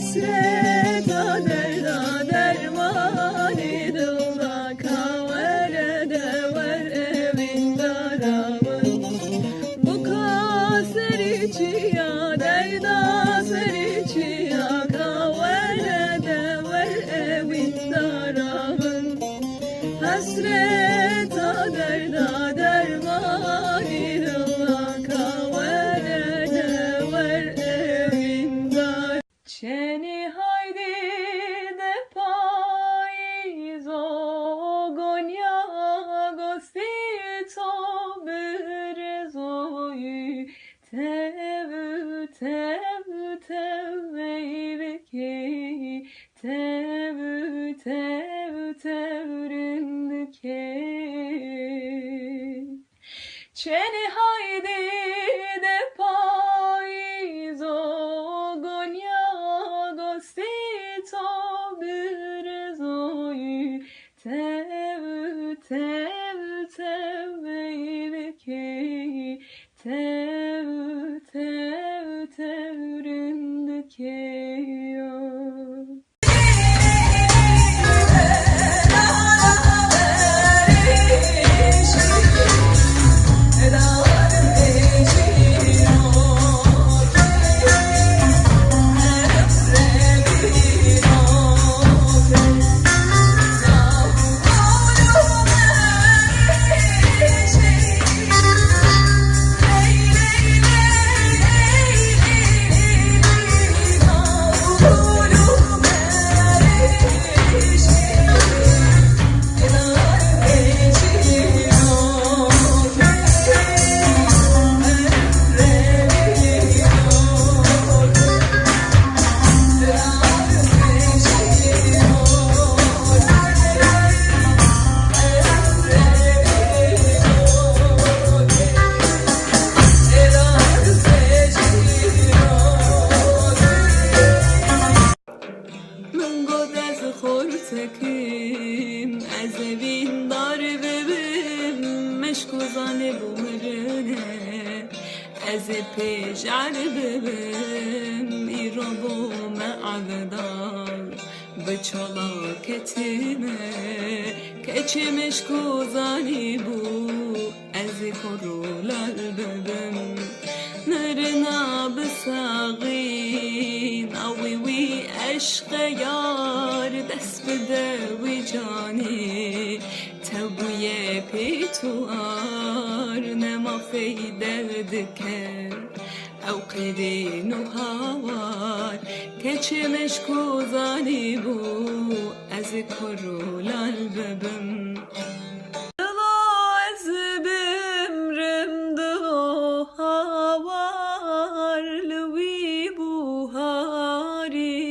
Hasreta derda dermani dılda kavere de ver evin daramın. Bu kaser içiya derda ser içiya kavere de ver evin daramın. Hasreta derda dermani dılda kavere de ver evin daramın. Çeni haydi de paizo gonya gostito berezoyu tevu tevu teveyveki tevu tevu tevrindike. Çeni haydi de paizo gonya gostito berezoyu tevu tevu teveyveki tevu tevu tevrindike. Tekim az evin dar bebim meşkuzane bumerine az pejar bebim irabome avdar bçala ketine keçi meşkuzani bu az korulal bebim nerina besagin awi aşk yar dست بده وی جانی تبوی پیتوار نما فیده دکه او قدین و هوار که چه مشکوزانی بو از کرولال ببم دلو از بمرم دلو هوار لوی بوهاری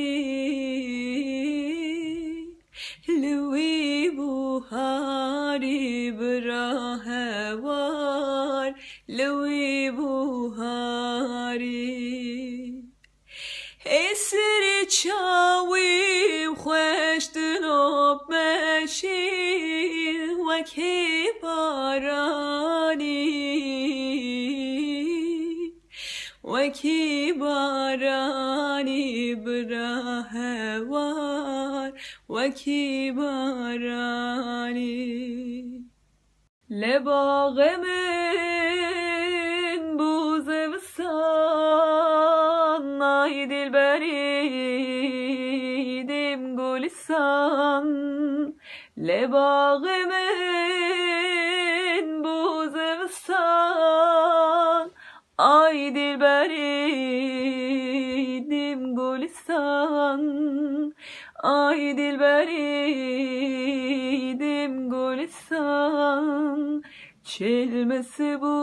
لوی بوهاری براه وار لوی بوهاری اسر چاوی خوش دنوب مشی وکی بارانی وکی بارانی براه وار وکی بارانی لباغ من بوز بسان نای دلبریدم گلستان لباغ من بوز بسان ay dilberim Gülistan ay dilberim Gülistan çelmesi bu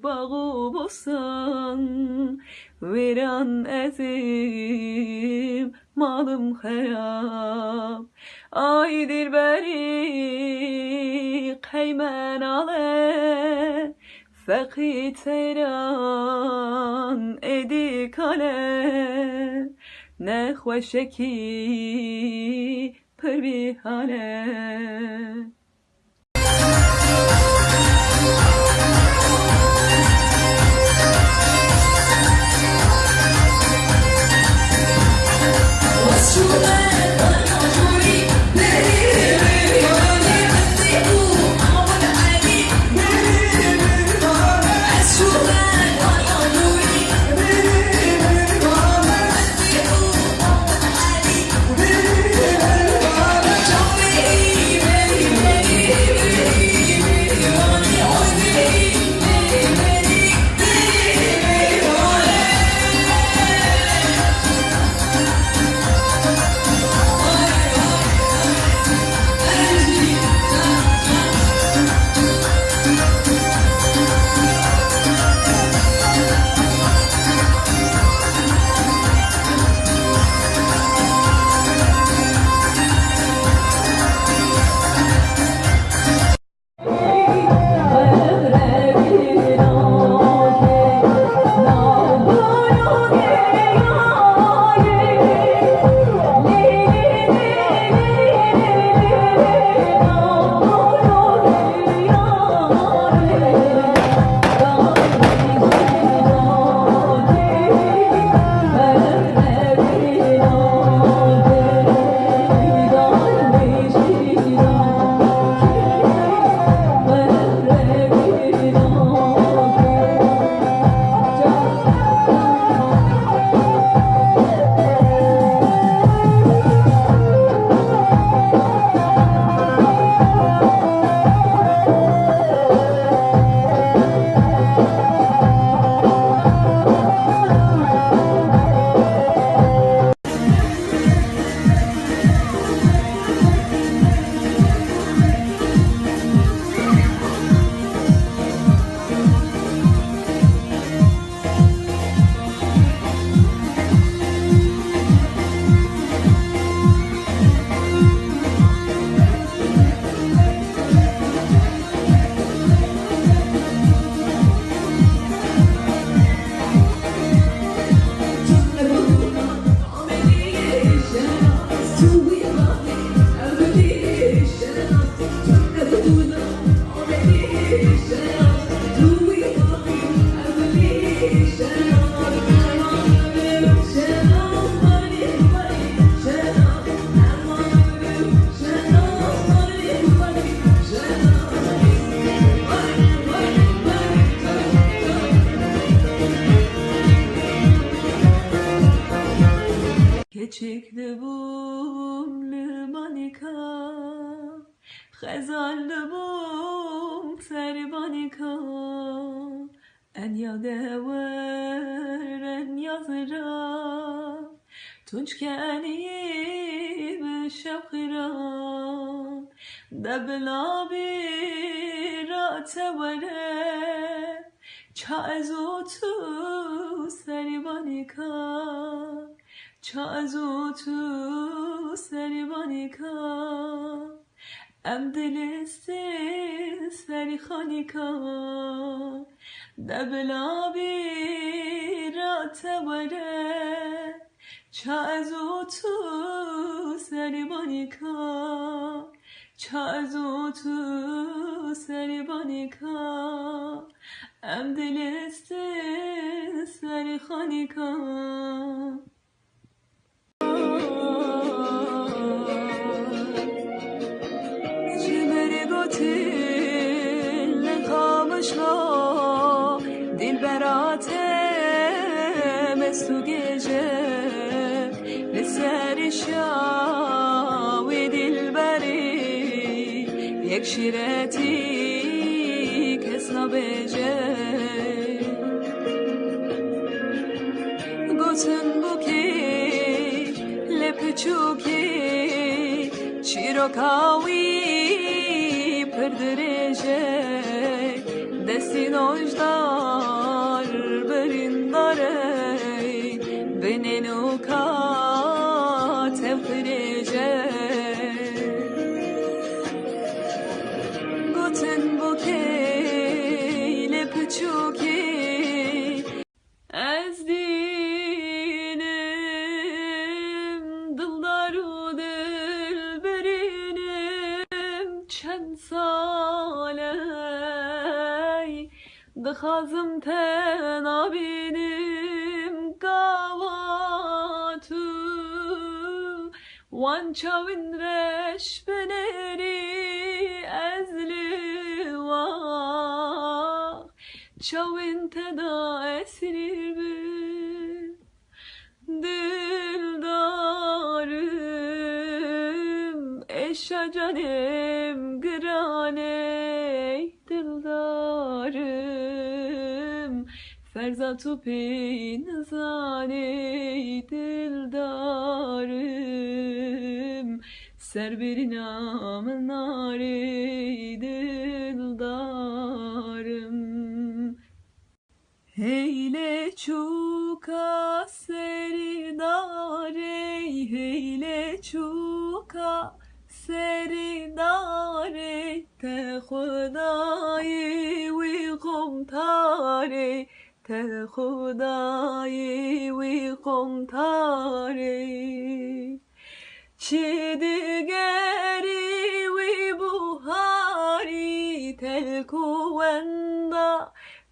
bağı bostan veran ezim malım harap ay dilberi kaymen ale فقی تیران ادی کاله نخوشکی پر بی حاله keçikli bum limanika خزال بوم سربانیکا ان یادور ان یازرا تونج کنی به شبخرا دبلا بیرا توره چا ازو تو سربانیکا چا ازو تو سربانیکا ام دلسته سری خانیکا دبلا بیرا توره چا ازو تو سری بانیکا چا ازو تو سری بانیکا ام دلسته سری خانیکا دل براتم استو گجه لسر شاوی دل بری یک شیرتی کسا بجه گوتن بوکی لپچوکی چیروکاوی پردرجه دستین ojdar برنداره بنینو کاتم خریجه گوتن بوکی لپچوکی از دینم دلدارو دل برینم چند ساله دخازم تنابینم قواتو وان چاوین رش بنری از لیوان چاوین تدا اسیر بی دلدارم eşya canım grane dildarım ferzatu pinzane dildarım serberin amnare dildarım heyle çuka seridare heyle çuka seridare te خدایی وی قمتاره te خدایی وی قمتاره چی دیگری وی بوهاری تلکووندا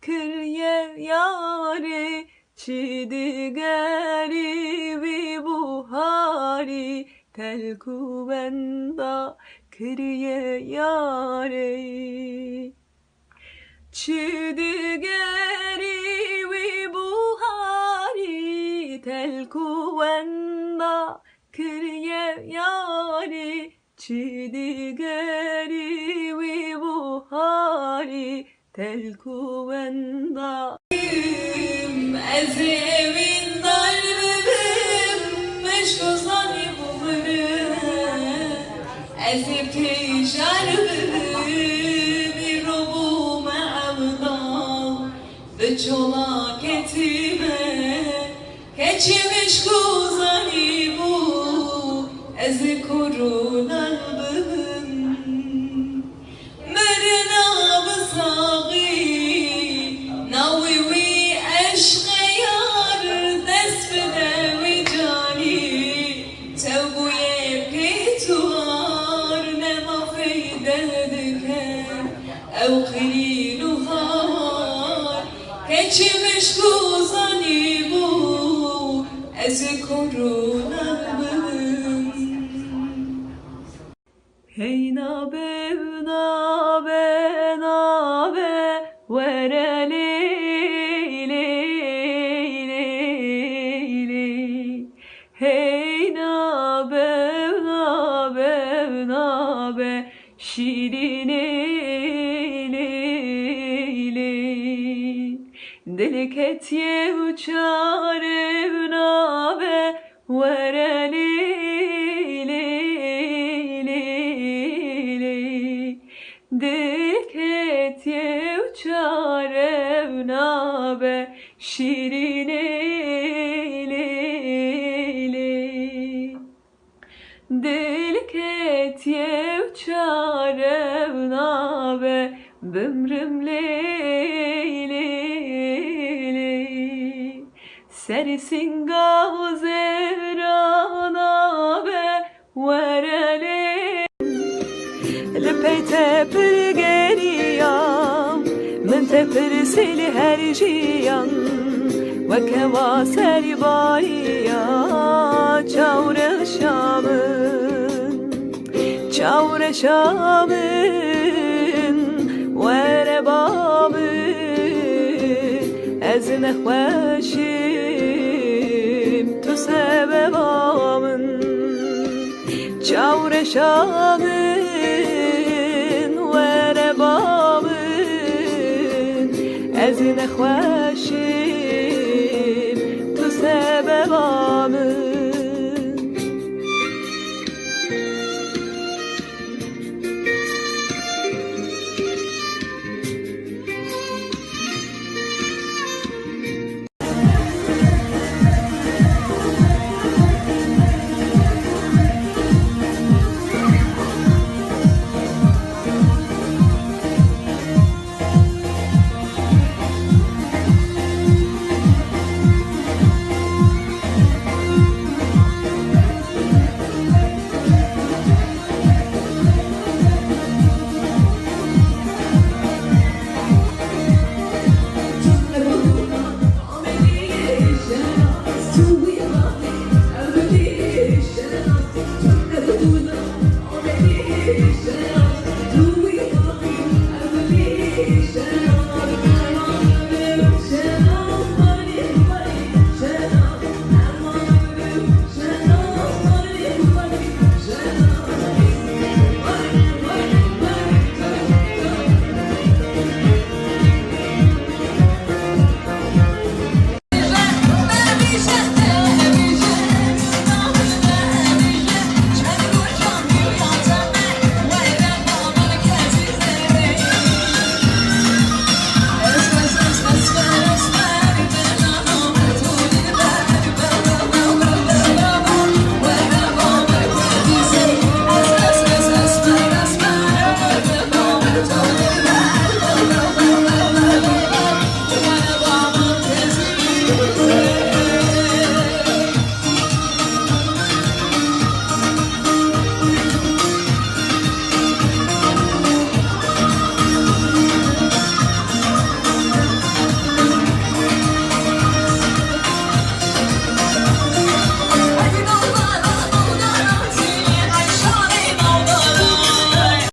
کریه یاری چی دیگری وی بوهاری تلکووندا kiriye yare çi digeri wi buhari telkuvenda kiriye yare çi digeri wi buhari telkuvenda ez evin dalbim meşkozani از پیشر بی رو بوم عوضا به چلاکتیمه هچی مشکوزانی بو از کرونن ببن مرنا بساقی ناوی وی عشق یار دست بده وی جانی توبوی او خلیل و هار هچی مشکوزانی بو از کرونا ببن هی نابه نابه نابه وره لیلی لیلی هی ketiye uçar evnabe vere li dil ketiye uçar evnabe şirine dil ketiye uçar evnabe bümrüm leyli serisin gazerana be verele lepeyte pir geriyam min te pir sili her jiyan ve keva seri bariya çavre şamın vere babın ez nexweşim tu sebebamın çavre şamın vere babın ez nexweşim tu sebebamın